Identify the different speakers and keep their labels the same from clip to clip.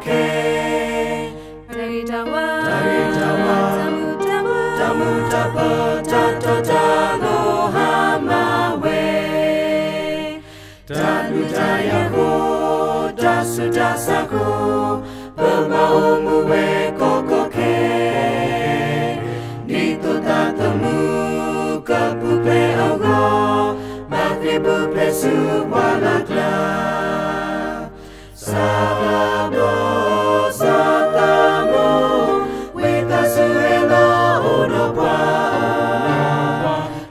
Speaker 1: ke dari dawa tamu dapat tato talo hamawe dan budayaku dasu-dasaku pemaumu we koko ke nito tatamu kapuple ogo makribuple suwalakla Satamo, Satamo, wita suelo unopwa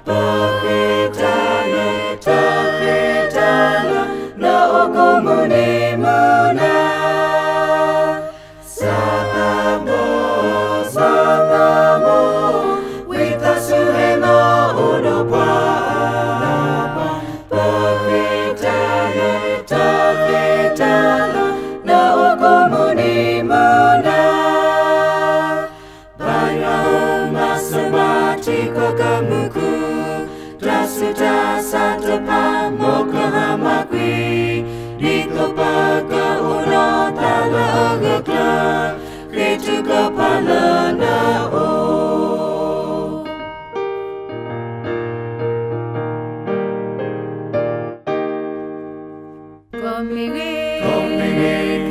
Speaker 1: Pakitana, takitana, na okomuni muna Satamo, Satamo, wita suelo unopwa Pakitana, takitana, na okomuni muna Banyak masamati kokamuku Dasa tepa moka hamakwi Dito paka uno tala agakla Kritu kapala na o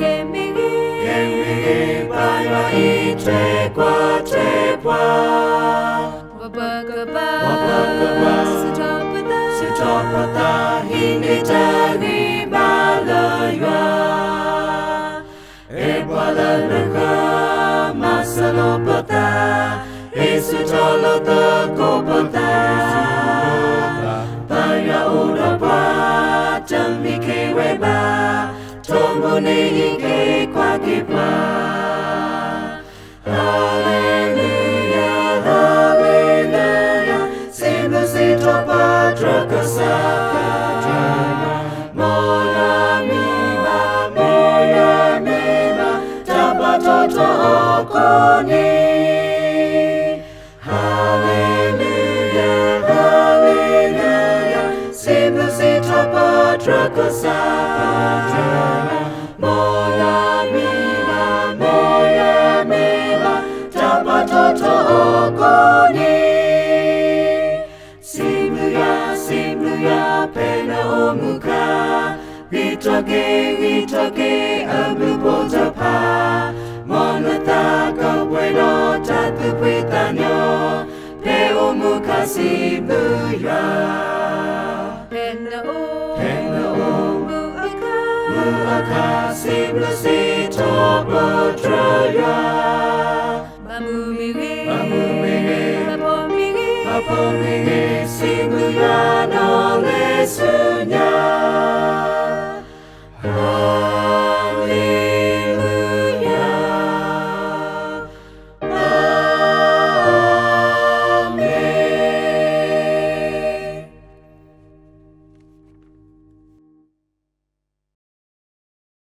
Speaker 1: Kemigi Baya itekwa Wabagaba Sutapata Hindi tagi malaywa Ebwala laka Masalopata Isutolota kopata Baya udapa Jamike weba Tombone ike kwa kipa Hallelujah, hallelujah Simbusito patrakasapa Moya mima Tapatoto okoni Hallelujah, hallelujah Simbusito patrakasapa Moya mima Tapatoto okoni Simluya pena omuka Hitoke abupotapa Monataka bueno tatu puitanyo Pe omuka simluya Pena muaka simlusito potraya Mapomingi simluya no lesunya